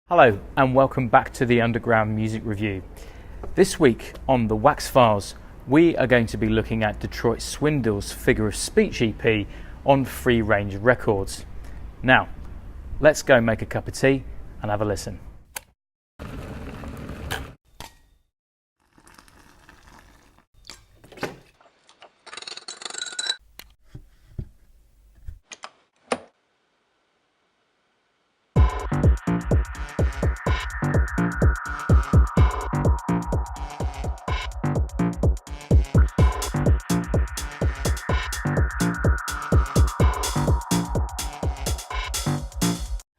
Hello and welcome back to the Underground Music Review. This week on the Wax Files, we are going to be looking at Detroit Swindle's Figure of Speech EP on Freerange Records. Now, let's go make a cup of tea and have a listen.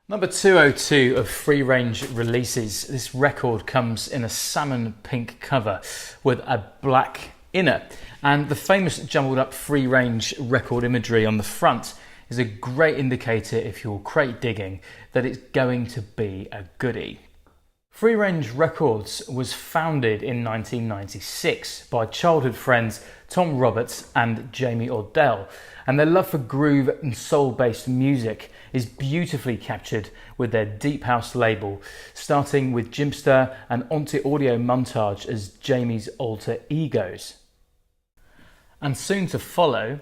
Number 202 of Freerange releases. This record comes in a salmon pink cover with a black inner, and the famous jumbled up Freerange record imagery on the front is a great indicator, if you're crate digging, that it's going to be a goodie. Freerange Records was founded in 1996 by childhood friends Tom Roberts and Jamie Ordell, and their love for groove and soul-based music is beautifully captured with their deep house label, starting with Jimster and Onto Audio Montage as Jamie's alter egos. And soon to follow,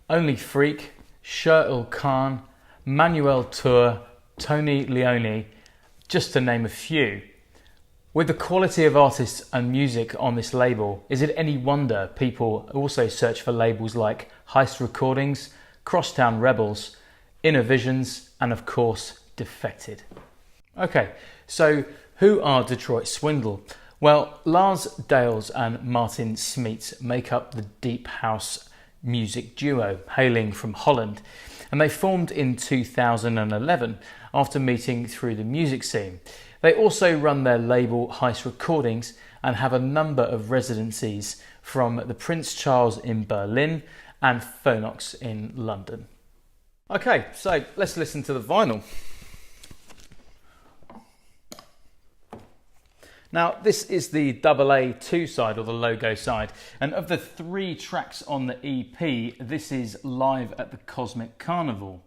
Only Freak, Shirtle Khan, Manuel Tour, Tony Leone, just to name a few. With the quality of artists and music on this label, is it any wonder people also search for labels like Heist Recordings, Crosstown Rebels, Inner Visions, and of course, Defected. Okay, so who are Detroit Swindle? Well, Lars Dales and Martin Smeets make up the deep house music duo, hailing from Holland, and they formed in 2011 after meeting through the music scene. They also run their label Heist Recordings and have a number of residencies from the Prince Charles in Berlin and Phonox in London. Okay, so let's listen to the vinyl. Now, this is the AA2 side, or the logo side, and of the 3 tracks on the EP, this is Live at the Cosmic Carnival.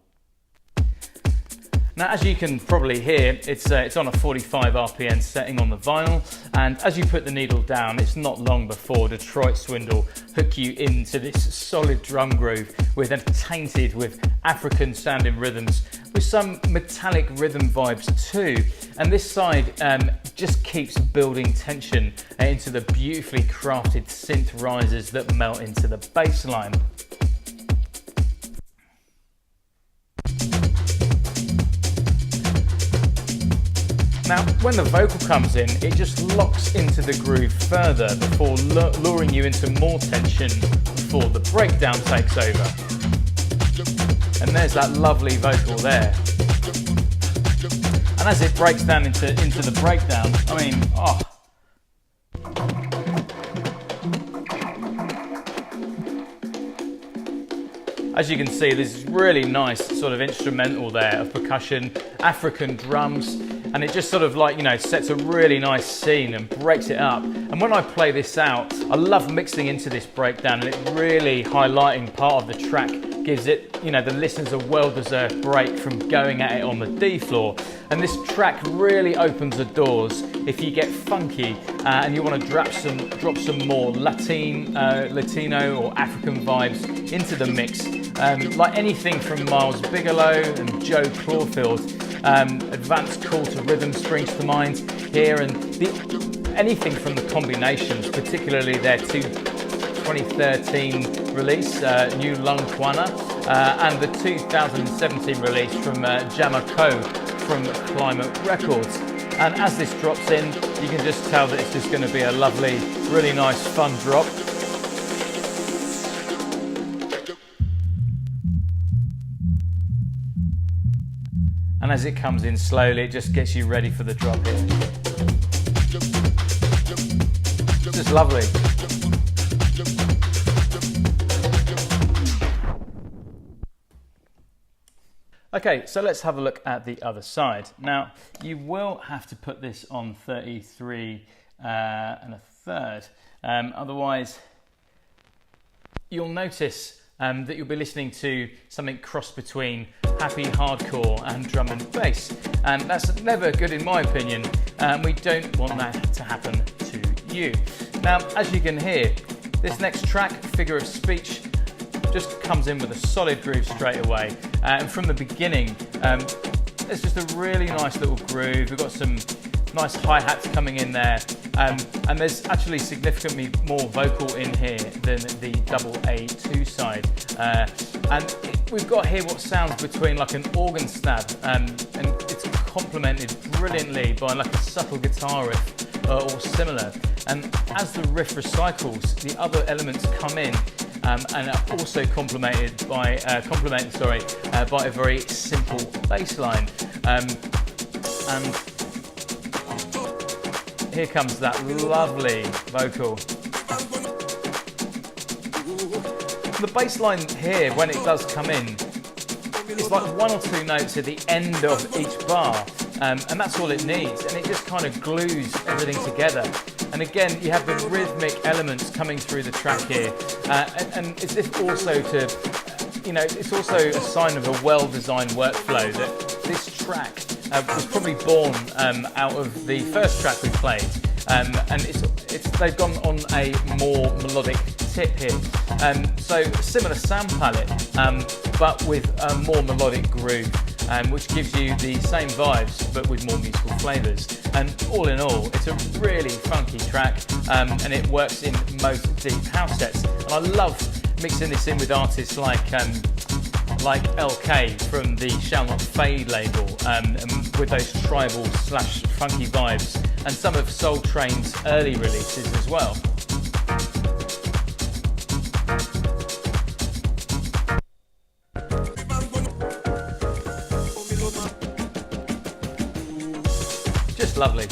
Now, as you can probably hear, it's on a 45 RPM setting on the vinyl, and as you put the needle down, it's not long before Detroit Swindle hook you into this solid drum groove tainted with African sounding rhythms, with some metallic rhythm vibes too. And this side just keeps building tension into the beautifully crafted synth risers that melt into the bass line. Now, when the vocal comes in, it just locks into the groove further before luring you into more tension before the breakdown takes over. And there's that lovely vocal there. And as it breaks down into the breakdown, I mean, oh. As you can see, there's really nice sort of instrumental there of percussion, African drums, and it just sort of sets a really nice scene and breaks it up. And when I play this out, I love mixing into this breakdown, and it really highlighting part of the track gives it, the listeners a well-deserved break from going at it on the D floor. And this track really opens the doors if you get funky and you want to drop some more Latino or African vibes into the mix. Like anything from Miles Bigelow and Joe Clawfield, Advanced Call to Rhythm springs to mind here, and anything from the combinations, particularly their 2013 release, New Lung Kwana, and the 2017 release from Jamako from Climate Records. And as this drops in, you can just tell that it's just going to be a lovely, really nice, fun drop. And as it comes in slowly, it just gets you ready for the drop here. Just lovely. Okay, so let's have a look at the other side. Now, you will have to put this on 33 and a third. Otherwise, you'll notice that you'll be listening to something cross between happy hardcore and drum and bass. And that's never good in my opinion. We don't want that to happen to you. Now, as you can hear, this next track, Figure of Speech, just comes in with a solid groove straight away. And from the beginning, it's just a really nice little groove. We've got some nice hi-hats coming in there. And there's actually significantly more vocal in here than the double A2 side. And we've got here what sounds between like an organ stab, and it's complemented brilliantly by like a subtle guitar riff or similar. And as the riff recycles, the other elements come in and are also complemented by a very simple bass line. And here comes that lovely vocal. The bass line here, when it does come in, it's like one or two notes at the end of each bar, and that's all it needs, and it just kind of glues everything together. And again, you have the rhythmic elements coming through the track here, and it's also it's also a sign of a well-designed workflow that this track was probably born out of the first track we played, and they've gone on a more melodic tip here. So similar sound palette, but with a more melodic groove, which gives you the same vibes but with more musical flavours. And all in all, it's a really funky track, and it works in most deep house sets. And I love mixing this in with artists like LK from the Shall Not Fade label, and with those tribal / funky vibes, and some of Soul Train's early releases as well. Just lovely.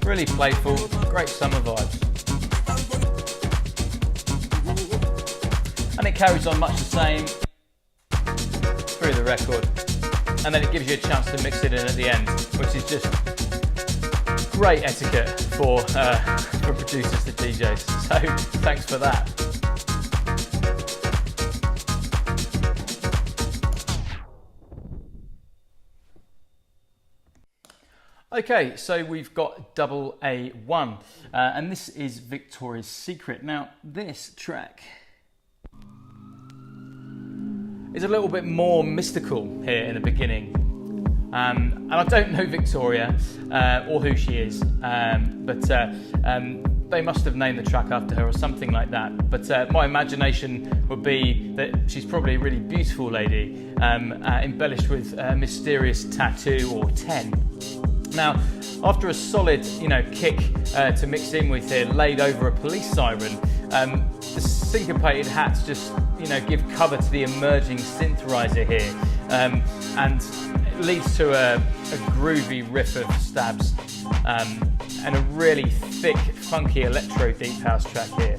Really playful, great summer vibes. And it carries on much the same through the record, and then it gives you a chance to mix it in at the end, which is just great etiquette for producers to DJs, so thanks for that. Okay, so we've got double A1, and this is Victoria's Secret. Now, this track is a little bit more mystical here in the beginning. And I don't know Victoria or who she is, but they must have named the track after her or something like that. But my imagination would be that she's probably a really beautiful lady, embellished with a mysterious tattoo or 10. Now, after a solid, kick to mix in with here, laid over a police siren, the syncopated hats just, give cover to the emerging synth riser here, and it leads to a groovy riff of stabs, and a really thick, funky electro deep house track here.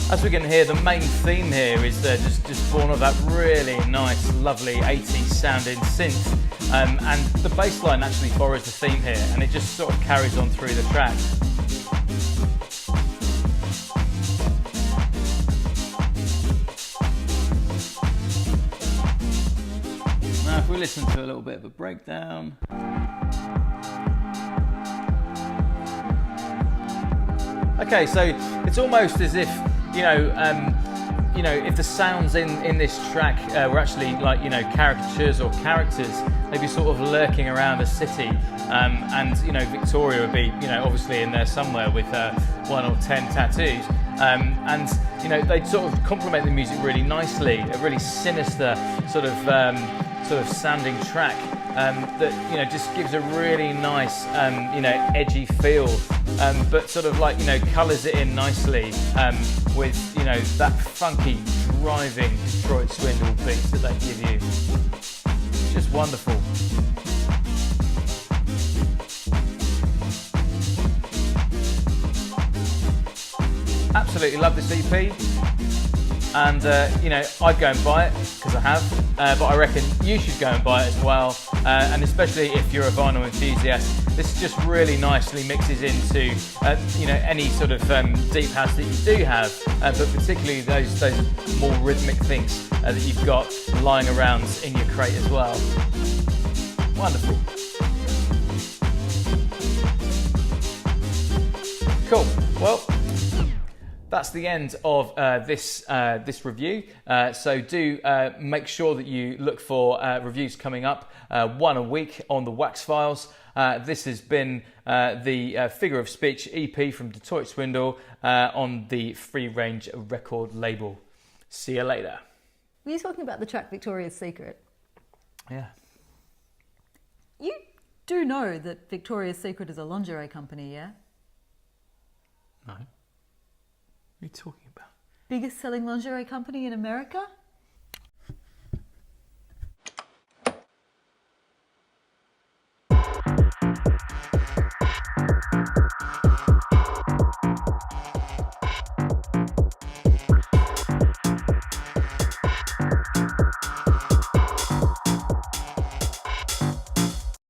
As we can hear, the main theme here is just born of that really nice, lovely 80s sounding synth, and the bass line actually borrows the theme here, and it just sort of carries on through the track. Now if we listen to a little bit of a breakdown. Okay, so it's almost as if if the sounds in this track were actually like caricatures or characters, they'd be sort of lurking around a city, and Victoria would be obviously in there somewhere with 1 or 10 tattoos, and they'd sort of complement the music really nicely. A really sinister sort of sounding track that just gives a really nice edgy feel, but sort of like colours it in nicely with that funky driving Detroit Swindle beats that they give you. Just wonderful. Absolutely love this EP. And, you know, I'd go and buy it, because I have, but I reckon you should go and buy it as well. And especially if you're a vinyl enthusiast, this just really nicely mixes into, you know, any sort of deep house that you do have, but particularly those more rhythmic things that you've got lying around in your crate as well. Wonderful. Cool. Well, that's the end of this review. So do make sure that you look for reviews coming up, one a week on the Wax Files. This has been the Figure of Speech EP from Detroit Swindle on the Freerange record label. See you later. Were you talking about the track Victoria's Secret? Yeah. You do know that Victoria's Secret is a lingerie company, yeah? No. What are you talking about? Biggest selling lingerie company in America?